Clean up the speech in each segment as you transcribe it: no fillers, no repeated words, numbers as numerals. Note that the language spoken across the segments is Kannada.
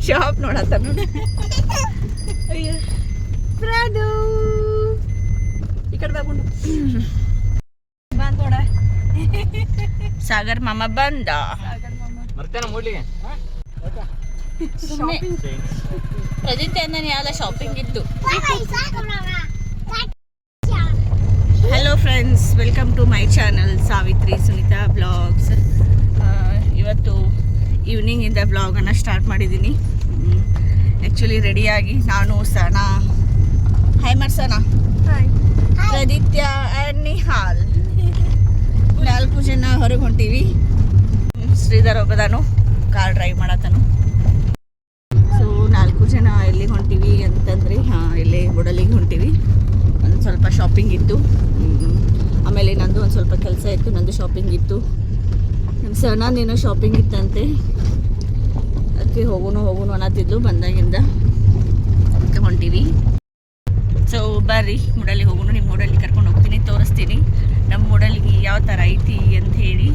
ಶಾಪ್ ನೋಡತ್ತಾನ ಅಯ್ಯೋ ಪ್ರಾದು ಈ ಕಡೆ ಬಾಬುಂಡು ಬಂದ್ ನೋಡ ಸಾಗರ್ ಮಾಮ ಬಂದ ಬರ್ತೇನೆ ಮೂಡ್ಲಿಗೆ ಪ್ರದಿತ್ಯ ನಾನು ಯಾಲ ಶಾಪಿಂಗ್ ಇತ್ತು. Hello friends, welcome to my channel Savitri Sunita blogs. ಇವತ್ತು ಈವ್ನಿಂಗಿಂದ ಬ್ಲಾಗನ್ನು ಸ್ಟಾರ್ಟ್ ಮಾಡಿದ್ದೀನಿ. ಆ್ಯಕ್ಚುಲಿ ರೆಡಿಯಾಗಿ ನಾನು ಸನಾ ಹಾಯ್ ಮಾಡ್ಸೋಣ, ಪ್ರದಿತ್ಯ ಆ್ಯಂಡ್ ನಿಹಾಲ್ 4 ಜನ ಹೊರಗೆ ಹೊಂಟೀವಿ. ಶ್ರೀಧರ್ ಒಬ್ಬದಾನು ಕಾರ್ ಡ್ರೈವ್ ಮಾಡತ್ತಾನು. ಸೊ 4 ಜನ ಎಲ್ಲಿಗೆ ಹೊಂಟೀವಿ ಅಂತಂದರೆ ಇಲ್ಲೇ ಬುಡಲಿಗೆ ಹೊಂಟೀವಿ. ಒಂದು ಸ್ವಲ್ಪ ಶಾಪಿಂಗ್ ಇತ್ತು, ಆಮೇಲೆ ನಂದು ಒಂದು ಸ್ವಲ್ಪ ಕೆಲಸ ಇತ್ತು, ನಂದು ಶಾಪಿಂಗ್ ಇತ್ತು. ನಮ್ಮ ಸಣ್ಣನೇನೋ ಶಾಪಿಂಗ್ ಇತ್ತಂತೆ, ಅದಕ್ಕೆ ಹೋಗೋಣ ಅನ್ನತ್ತಿದ್ಲು. ಬಂದಾಗಿಂದ ಅದಕ್ಕೆ ಹೊಂಟೀವಿ. ಸೊ ಬರ್ರಿ ಮೂಡಲ್ಲಿ ಹೋಗೋಣ, ನಿಮ್ಮ ಮೂಡಲ್ಲಿ ಕರ್ಕೊಂಡು ಹೋಗ್ತೀನಿ, ತೋರಿಸ್ತೀನಿ ನಮ್ಮ ಮೂಡಲ್ಲಿಗೆ ಯಾವ ಥರ ಐತಿ ಅಂತ ಹೇಳಿ,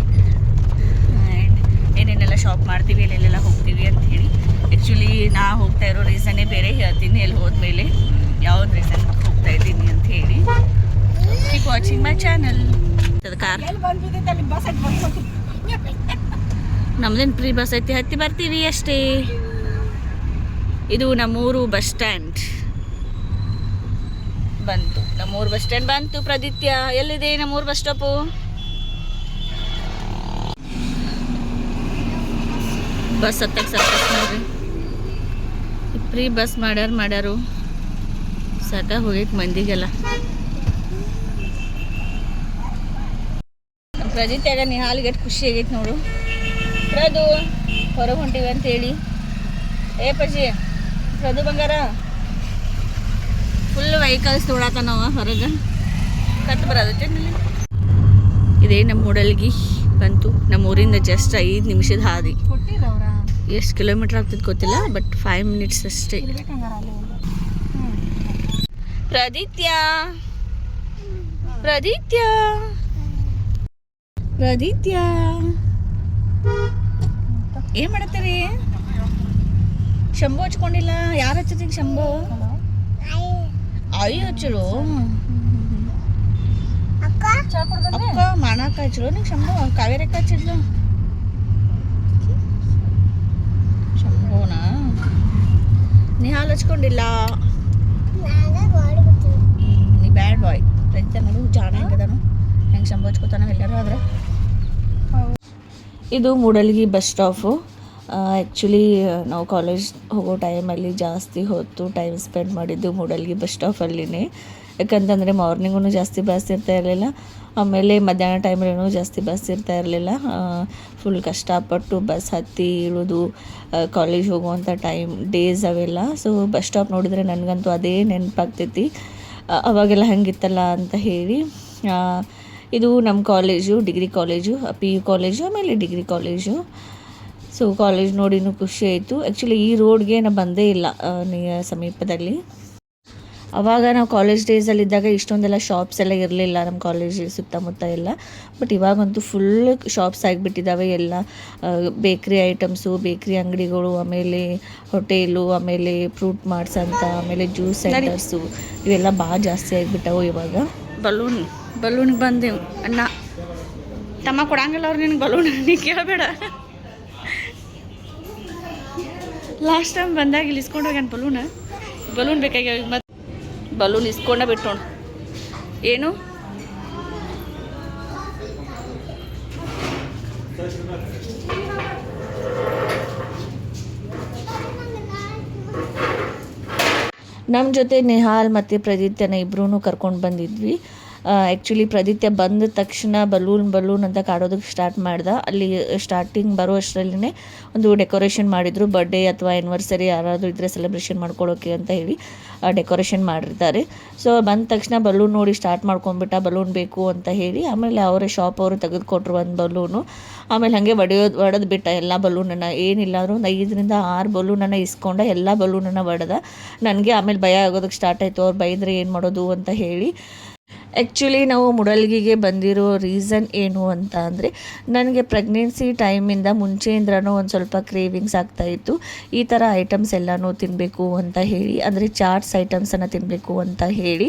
ಆ್ಯಂಡ್ ಏನೇನೆಲ್ಲ ಶಾಪ್ ಮಾಡ್ತೀವಿ, ಎಲ್ಲೆಲ್ಲೆಲ್ಲ ಹೋಗ್ತೀವಿ ಅಂತ ಹೇಳಿ. ಆ್ಯಕ್ಚುಲಿ ನಾ ಹೋಗ್ತಾ ಇರೋ ರೀಸನ್ನೇ ಬೇರೆ, ಹೇಳ್ತೀನಿ ಎಲ್ಲಿ ಹೋದ್ಮೇಲೆ ಯಾವ್ದು ರೀಸನ್ ಹೋಗ್ತಾ ಇದ್ದೀನಿ ಅಂತ ಹೇಳಿ. Keep watching my channel. Car ನಮ್ದೇನು ಫ್ರೀ ಬಸ್ ಐತಿ, ಹತ್ತಿ ಬರ್ತೀವಿ ಅಷ್ಟೇ. ಇದು ನಮ್ಮೂರು ಬಸ್ ಸ್ಟ್ಯಾಂಡ್ ಬಂತು, ನಮ್ಮೂರು ಬಸ್ ಸ್ಟ್ಯಾಂಡ್ ಬಂತು. ಪ್ರದಿತ್ಯ ಎಲ್ಲಿದೆ ನಮ್ಮೂರು ಬಸ್ ಸ್ಟಾಪು? ಬಸ್ ಹತ್ತಕ್ಕೆ ನೋಡ್ರಿ, ಫ್ರೀ ಬಸ್ ಮಾಡ್ಯಾರು ಸಾಕ ಹೋಗೈತೆ ಮಂದಿಗೆಲ್ಲ. ಪ್ರದಿತ್ಯಾಗ ನಿಹಾಲ್ಗೆ ಎಷ್ಟು ಖುಷಿ ಆಗೈತೆ ನೋಡು. ಪ್ರದು ಹೊರಗೆ ಹೊಂಟೀವಿ ಅಂತೇಳಿ. ಏ ಪಜಿ ಪ್ರದು ಬಂಗಾರ ಫುಲ್ ವೆಹಿಕಲ್ಸ್ ನೋಡತ್ತಾನವ ಹೊರಗೆ, ಕತ್ತು ಬರೋದೈತೆ. ಇದೇ ನಮ್ಮ ಮೂಡಲ್ಗಿ ಬಂತು. ನಮ್ಮ ಊರಿಂದ ಜಸ್ಟ್ 5 ನಿಮಿಷದ ಹಾದಿ. ಎಷ್ಟು ಕಿಲೋಮೀಟ್ರ್ ಆಗ್ತದೆ ಗೊತ್ತಿಲ್ಲ, ಬಟ್ 5 ಮಿನಿಟ್ಸ್ ಅಷ್ಟೇ. ಪ್ರದಿತ್ಯ ಪ್ರದಿತ್ಯ ಪ್ರದಿತ್ಯ ಏನ್ ಮಾಡತ್ತೀರಿ? ಶಂಭು ಹಚ್ಕೊಂಡಿಲ್ಲ. ಯಾರು ಹಚ್ಚತ್ತೀಗ ಶಂಭು? ಆಯಿ ಹಚ್ಚಳು. ಅಕ್ಕ ಮಾಡಾಕ ಹಚ್ಚಳು ನಿಂಗೆ ಶಂಭು. ಕಾವೇರಕ್ಕ ಹಚ್ಚಿದ್ಲು ಶಂಭುನ. ನಿಹಾಲ್ ಹಚ್ಕೊಂಡಿಲ್ಲ. ನೀ ಬ್ಯಾಡ್ ಬಾಯ್. ಪ್ರತಿತ ನೋಡು ಜಾಣ ಹೆಂಗದಾನು, ಹೆಂಗೆ ಶಂಭು ಹಚ್ಕೋತಾನ ಎಲ್ಲರೂ. ಆದ್ರೆ ಇದು ಮೂಡಲ್ಗಿ ಬಸ್ ಸ್ಟಾಪು. ಆ್ಯಕ್ಚುಲಿ ನಾವು ಕಾಲೇಜ್ ಹೋಗೋ ಟೈಮಲ್ಲಿ ಜಾಸ್ತಿ ಹೊತ್ತು ಟೈಮ್ ಸ್ಪೆಂಡ್ ಮಾಡಿದ್ದು ಮೂಡಲ್ಗಿ ಬಸ್ ಸ್ಟಾಪಲ್ಲಿನೇ. ಯಾಕಂತಂದರೆ ಮಾರ್ನಿಂಗೂ ಜಾಸ್ತಿ ಬಸ್ ಇರ್ತಾ ಇರಲಿಲ್ಲ, ಆಮೇಲೆ ಮಧ್ಯಾಹ್ನ ಟೈಮಲ್ಲೂ ಜಾಸ್ತಿ ಬಸ್ ಇರ್ತಾ ಇರಲಿಲ್ಲ. ಫುಲ್ ಕಷ್ಟಪಟ್ಟು ಬಸ್ ಹತ್ತಿ ಇಳಿದು ಕಾಲೇಜ್ ಹೋಗುವಂಥ ಡೇಸ್ ಅವೆಲ್ಲ. ಸೊ ಬಸ್ ಸ್ಟಾಪ್ ನೋಡಿದರೆ ನನಗಂತೂ ಅದೇ ನೆನಪಾಗ್ತೈತಿ, ಅವಾಗೆಲ್ಲ ಹಂಗಿತ್ತಲ್ಲ ಅಂತ ಹೇಳಿ. ಇದು ನಮ್ಮ college, degree college, PU college, ಆಮೇಲೆ ಡಿಗ್ರಿ ಕಾಲೇಜು. ಸೊ ಕಾಲೇಜ್ ನೋಡಿನೂ ಖುಷಿ ಆಯಿತು. ಆ್ಯಕ್ಚುಲಿ ಈ ರೋಡ್ಗೆ ನಾನು ಬಂದೇ ಇಲ್ಲ ಸಮೀಪದಲ್ಲಿ. ಆವಾಗ ನಾವು ಕಾಲೇಜ್ ಡೇಸಲ್ಲಿದ್ದಾಗ ಇಷ್ಟೊಂದೆಲ್ಲ ಶಾಪ್ಸ್ ಎಲ್ಲ ಇರಲಿಲ್ಲ ನಮ್ಮ ಕಾಲೇಜ್ ಸುತ್ತಮುತ್ತ ಎಲ್ಲ. ಬಟ್ ಇವಾಗಂತೂ ಫುಲ್ ಶಾಪ್ಸ್ ಆಗಿಬಿಟ್ಟಿದ್ದಾವೆ. ಎಲ್ಲ ಬೇಕ್ರಿ ಐಟಮ್ಸು, ಬೇಕ್ರಿ ಅಂಗಡಿಗಳು, ಆಮೇಲೆ ಹೋಟೆಲು, ಆಮೇಲೆ ಫ್ರೂಟ್ ಮಾರ್ಟ್ಸ್ ಅಂತ, ಆಮೇಲೆ ಜ್ಯೂಸ್ ಸೆಂಟರ್ಸು, ಇವೆಲ್ಲ ಭಾಳ ಜಾಸ್ತಿ ಆಗಿಬಿಟ್ಟವು ಇವಾಗ. ಬಲೂನಿಗೆ ಬಂದೆವು ಅಣ್ಣ. ತಮ್ಮ ಕೊಡಂಗಿಲ್ಲ ಅವ್ರು ನಿನಗೆ ಬಲೂನ್, ನೀ ಕೇಳಬೇಡ. ಲಾಸ್ಟ್ ಟೈಮ್ ಬಂದಾಗ ಇಲ್ಲಿ ಇಸ್ಕೊಂಡು ಹೋಗ್ಯಾನ ಬಲೂನ್ ಬೇಕಾಗ್ಯಾವ. ಮತ್ತು ಬಲೂನ್ ಇಸ್ಕೊಂಡ ಬಿಟ್ಟು ನೋಡು. ಏನು ನಮ್ಮ ಜೊತೆ ನಿಹಾಲ್ ಮತ್ತು ಪ್ರದಿತ್ಯನ ಇಬ್ಬರೂ ಕರ್ಕೊಂಡು ಬಂದಿದ್ವಿ. ಆ್ಯಕ್ಚುಲಿ ಪ್ರದಿತ್ಯ ಬಂದ ತಕ್ಷಣ ಬಲೂನ್ ಅಂತ ಕಾಡೋದಕ್ಕೆ ಸ್ಟಾರ್ಟ್ ಮಾಡ್ದೆ. ಅಲ್ಲಿ ಸ್ಟಾರ್ಟಿಂಗ್ ಬರೋ ಅಷ್ಟರಲ್ಲೇ ಒಂದು ಡೆಕೋರೇಷನ್ ಮಾಡಿದರು. ಬರ್ಡೇ ಅಥವಾ ಆ್ಯನಿವರ್ಸರಿ ಯಾರಾದರೂ ಇದ್ದರೆ ಸೆಲೆಬ್ರೇಷನ್ ಮಾಡ್ಕೊಳ್ಳೋಕೆ ಅಂತ ಹೇಳಿ ಡೆಕೋರೇಷನ್ ಮಾಡಿರ್ತಾರೆ. ಸೊ ಬಂದ ತಕ್ಷಣ ಬಲೂನ್ ನೋಡಿ ಸ್ಟಾರ್ಟ್ ಮಾಡ್ಕೊಂಡ್ಬಿಟ್ಟ, ಬಲೂನ್ ಬೇಕು ಅಂತ ಹೇಳಿ. ಆಮೇಲೆ ಅವರೇ ಶಾಪ್ ಅವರು ತೆಗೆದುಕೊಟ್ರು ಒಂದು ಬಲೂನು. ಆಮೇಲೆ ಹಾಗೆ ಒಡೆದು ಬಿಟ್ಟ ಎಲ್ಲ ಬಲೂನನ್ನು. ಏನಿಲ್ಲ ಅಂದರೂ ಒಂದು 5ರಿಂದ 6 ಬಲೂನನ್ನು ಇಸ್ಕೊಂಡ, ಎಲ್ಲ ಬಲೂನನ್ನು ಒಡೆದ. ನನಗೆ ಆಮೇಲೆ ಭಯ ಆಗೋದಕ್ಕೆ ಸ್ಟಾರ್ಟ್ ಆಯಿತು, ಅವ್ರು ಬೈದರೆ ಏನು ಮಾಡೋದು ಅಂತ ಹೇಳಿ. ಆ್ಯಕ್ಚುಲಿ ನಾವು ಮುಡಲ್ಗಿಗೆ ಬಂದಿರೋ ರೀಸನ್ ಏನು ಅಂತ ಅಂದರೆ ನನಗೆ ಪ್ರೆಗ್ನೆನ್ಸಿ ಟೈಮಿಂದ ಮುಂಚೆಯಿಂದನೂ ಒಂದು ಸ್ವಲ್ಪ ಕ್ರೇವಿಂಗ್ಸ್ ಆಗ್ತಾಯಿತ್ತು. ಈ ಥರ ಐಟಮ್ಸ್ ಎಲ್ಲನೂ ತಿನ್ನಬೇಕು ಅಂತ ಹೇಳಿ, ಅಂದರೆ ಚಾಟ್ಸ್ ಐಟಮ್ಸನ್ನು ತಿನ್ನಬೇಕು ಅಂತ ಹೇಳಿ.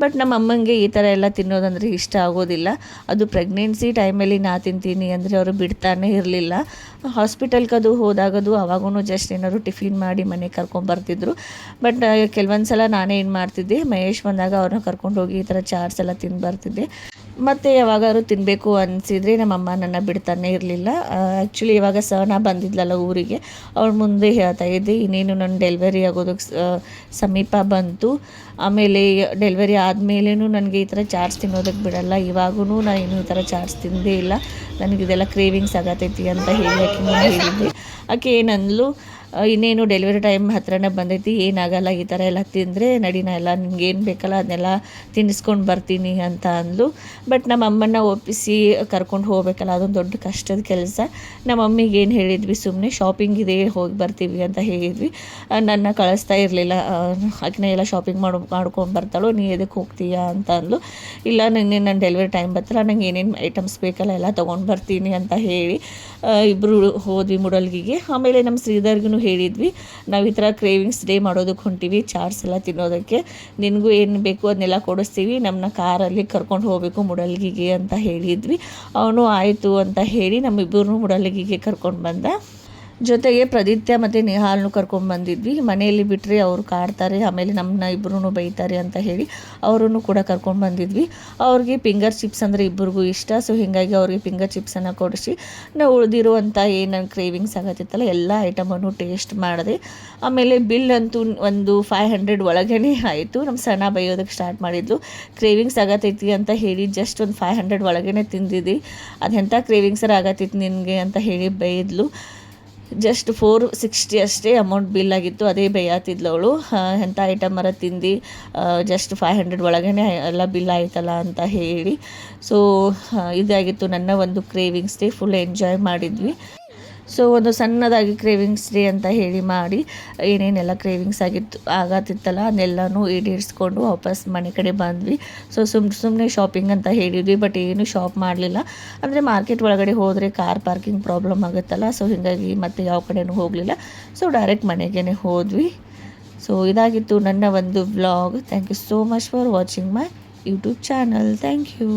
ಬಟ್ ನಮ್ಮ ಅಮ್ಮಂಗೆ ಈ ಥರ ಎಲ್ಲ ತಿನ್ನೋದಂದರೆ ಇಷ್ಟ ಆಗೋದಿಲ್ಲ. ಅದು ಪ್ರೆಗ್ನೆನ್ಸಿ ಟೈಮಲ್ಲಿ ನಾ ತಿಂತೀನಿ ಅಂದರೆ ಅವರು ಬಿಡ್ತಾನೆ ಇರಲಿಲ್ಲ. ಹಾಸ್ಪಿಟಲ್ಗದು ಹೋದಾಗದು ಅವಾಗೂ ಜಸ್ಟ್ ಏನಾದ್ರು ಟಿಫಿನ್ ಮಾಡಿ ಮನೆಗೆ ಕರ್ಕೊಂಬರ್ತಿದ್ರು. ಬಟ್ ಕೆಲವೊಂದು ಸಲ ನಾನೇ ಏನು ಮಾಡ್ತಿದ್ದೆ, ಮಹೇಶ್ ಬಂದಾಗ ಅವ್ರನ್ನ ಕರ್ಕೊಂಡು ಹೋಗಿ ಈ ಥರ ಚಾಟ್ಸ್ ಎಲ್ಲ ತಿಂದು ಬರ್ತಿದ್ದೆ. ಮತ್ತು ಯಾವಾಗಾದ್ರು ತಿನ್ನಬೇಕು ಅನಿಸಿದರೆ ನಮ್ಮಮ್ಮ ನನ್ನ ಬಿಡ್ತಾನೆ ಇರಲಿಲ್ಲ. ಆ್ಯಕ್ಚುಲಿ ಇವಾಗ ಸಹನಾ ಬಂದಿದ್ಲಲ್ಲ ಊರಿಗೆ, ಅವಳ ಮುಂದೆ ಹೇಳ್ತಾ ಇದ್ದೆ, ಇನ್ನೇನು ನನ್ನ ಡೆಲಿವರಿ ಆಗೋದಕ್ಕೆ ಸಮೀಪ ಬಂತು. ಆಮೇಲೆ ಡೆಲಿವರಿ ಆದಮೇಲೇನೂ ನನಗೆ ಈ ಥರ ಚಾಟ್ಸ್ ತಿನ್ನೋದಕ್ಕೆ ಬಿಡಲ್ಲ. ಇವಾಗೂ ನಾನು ಇನ್ನೂ ಈ ಥರ ಚಾಟ್ಸ್ ತಿಂದೇ ಇಲ್ಲ, ನನಗಿದೆಲ್ಲ ಕ್ರೇವಿಂಗ್ಸ್ ಆಗತೈತಿ ಅಂತ ಹೇಳಿ ಹೇಳಿದ್ದೆ. ಆಕೆ ಏನಂದ್ಲು, ಇನ್ನೇನು ಡೆಲಿವರಿ ಟೈಮ್ ಹತ್ರನೇ ಬಂದೈತಿ, ಏನಾಗಲ್ಲ, ಈ ಥರ ಎಲ್ಲ ತಿಂದರೆ ನಡಿನ ಎಲ್ಲ ನಿಮ್ಗೇನು ಬೇಕಲ್ಲ ಅದನ್ನೆಲ್ಲ ತಿನ್ನಿಸ್ಕೊಂಡು ಬರ್ತೀನಿ ಅಂತ ಅಂದ್ಲು. ಬಟ್ ನಮ್ಮ ಅಮ್ಮನ ಒಪ್ಪಿಸಿ ಕರ್ಕೊಂಡು ಹೋಗ್ಬೇಕಲ್ಲ, ಅದೊಂದು ದೊಡ್ಡ ಕಷ್ಟದ ಕೆಲಸ. ನಮ್ಮ ಮಮ್ಮಿಗೆ ಏನು ಹೇಳಿದ್ವಿ, ಸುಮ್ಮನೆ ಶಾಪಿಂಗ್ ಇದೆ ಹೋಗಿ ಬರ್ತೀವಿ ಅಂತ ಹೇಳಿದ್ವಿ. ನನ್ನ ಕಳಿಸ್ತಾ ಇರಲಿಲ್ಲ. ಆಕೆನ ಎಲ್ಲ ಶಾಪಿಂಗ್ ಮಾಡ್ಕೊಂಡು ಬರ್ತಾಳೋ, ನೀ ಎದಕ್ಕೆ ಹೋಗ್ತೀಯಾ ಅಂತ ಅಂದ್ಲು. ಇಲ್ಲ, ನನಗೆ ನನ್ನ ಡೆಲಿವರಿ ಟೈಮ್ ಬರ್ತಲ್ಲ, ನಂಗೆ ಏನೇನು ಐಟಮ್ಸ್ ಬೇಕಲ್ಲ ಎಲ್ಲ ತೊಗೊಂಡು ಬರ್ತೀನಿ ಅಂತ ಹೇಳಿ ಇಬ್ಬರು ಹೋದ್ವಿ ಮುಡಲ್ಗಿಗೆ. ಆಮೇಲೆ ನಮ್ಮ ಶ್ರೀಧರ್ಗೂ ಹೇಳಿದ್ವಿ, ನಾವು ಈ ಥರ ಕ್ರೇವಿಂಗ್ಸ್ ಡೇ ಮಾಡೋದಕ್ಕೆ ಹೊಂಟಿವಿ, ಚಾಟ್ಸ್ ಎಲ್ಲ ತಿನ್ನೋದಕ್ಕೆ, ನಿನಗೂ ಏನು ಬೇಕು ಅದನ್ನೆಲ್ಲ ಕೊಡಿಸ್ತೀವಿ, ನಮ್ಮನ್ನ ಕಾರಲ್ಲಿ ಕರ್ಕೊಂಡು ಹೋಗಬೇಕು ಮುಡಲ್ಗಿಗೆ ಅಂತ ಹೇಳಿದ್ವಿ. ಅವನು ಆಯಿತು ಅಂತ ಹೇಳಿ ನಮ್ಮಿಬ್ಬರನ್ನೂ ಮುಡಲ್ಗಿಗೆ ಕರ್ಕೊಂಡು ಬಂದ. ಜೊತೆಗೆ ಪ್ರದಿತ್ಯ ಮತ್ತು ನಿಹಾಲ್ನು ಕರ್ಕೊಂಡ್ಬಂದಿದ್ವಿ. ಮನೆಯಲ್ಲಿ ಬಿಟ್ಟರೆ ಅವರು ಕಾಡ್ತಾರೆ, ಆಮೇಲೆ ನಮ್ಮನ್ನ ಇಬ್ಬರೂ ಬೈತಾರೆ ಅಂತ ಹೇಳಿ ಅವರನ್ನು ಕೂಡ ಕರ್ಕೊಂಡು ಬಂದಿದ್ವಿ. ಅವ್ರಿಗೆ ಫಿಂಗರ್ ಚಿಪ್ಸ್ ಅಂದರೆ ಇಬ್ಬರಿಗೂ ಇಷ್ಟ. ಸೊ ಹೀಗಾಗಿ ಅವ್ರಿಗೆ ಫಿಂಗರ್ ಚಿಪ್ಸನ್ನು ಕೊಡಿಸಿ ನಾವು ಉಳಿದಿರುವಂಥ ಏನು ನನ್ನ ಕ್ರೇವಿಂಗ್ಸ್ ಆಗತ್ತಿತ್ತಲ್ಲ ಎಲ್ಲ ಐಟಮನ್ನು ಟೇಸ್ಟ್ ಮಾಡಿದೆ. ಆಮೇಲೆ ಬಿಲ್ ಅಂತೂ ಒಂದು 500 ಒಳಗೇ ಆಯಿತು. ನಮ್ಮ ಸಣ್ಣ ಬೈಯೋದಕ್ಕೆ ಸ್ಟಾರ್ಟ್ ಮಾಡಿದ್ಲು, ಕ್ರೇವಿಂಗ್ಸ್ ಆಗತ್ತೈತಿ ಅಂತ ಹೇಳಿ ಜಸ್ಟ್ ಒಂದು 500 ಒಳಗೇ ತಿಂದಿದ್ದಿ, ಅದೆಂಥ ಕ್ರೇವಿಂಗ್ಸರ್ ಆಗತ್ತೈತಿ ನಿನಗೆ ಅಂತ ಹೇಳಿ ಬೈದ್ಲು. ಜಸ್ಟ್ 460 ಅಷ್ಟೇ ಅಮೌಂಟ್ ಬಿಲ್ ಆಗಿತ್ತು, ಅದೇ ಬೈಯಾತಿದ್ಲು ಅವಳು. ಎಂಥ ಐಟಮರ ತಿಂದು ಜಸ್ಟ್ 500 ಒಳಗೇ ಎಲ್ಲ ಬಿಲ್ ಆಯ್ತಲ್ಲ ಅಂತ ಹೇಳಿ. ಸೊ ಇದಾಗಿತ್ತು ನನ್ನ ಒಂದು ಕ್ರೇವಿಂಗ್ಸ್ ಡೇ. ಫುಲ್ ಎಂಜಾಯ್ ಮಾಡಿದ್ವಿ. ಸೊ ಒಂದು ಸಣ್ಣದಾಗಿ ಕ್ರೇವಿಂಗ್ಸ್ ಡೇ ಅಂತ ಹೇಳಿ ಮಾಡಿ ಏನೇನೆಲ್ಲ ಕ್ರೇವಿಂಗ್ಸ್ ಆಗತ್ತಿತ್ತಲ್ಲ ಅದನ್ನೆಲ್ಲನೂ ಈಡೇರಿಸ್ಕೊಂಡು ವಾಪಸ್ ಮನೆ ಕಡೆ ಬಂದ್ವಿ. ಸೊ ಸುಮ್ಮನೆ ಶಾಪಿಂಗ್ ಅಂತ ಹೇಳಿದ್ವಿ, ಬಟ್ ಏನು ಶಾಪ್ ಮಾಡಲಿಲ್ಲ. ಅಂದರೆ ಮಾರ್ಕೆಟ್ ಒಳಗಡೆ ಹೋದರೆ ಕಾರ್ ಪಾರ್ಕಿಂಗ್ ಪ್ರಾಬ್ಲಮ್ ಆಗುತ್ತಲ್ಲ, ಸೊ ಹೀಗಾಗಿ ಮತ್ತೆ ಯಾವ ಕಡೆನೂ ಹೋಗಲಿಲ್ಲ. ಸೊ ಡೈರೆಕ್ಟ್ ಮನೆಗೇ ಹೋದ್ವಿ. ಸೊ ಇದಾಗಿತ್ತು ನನ್ನ ಒಂದು vlog. Thank you so much for watching my YouTube channel. Thank you.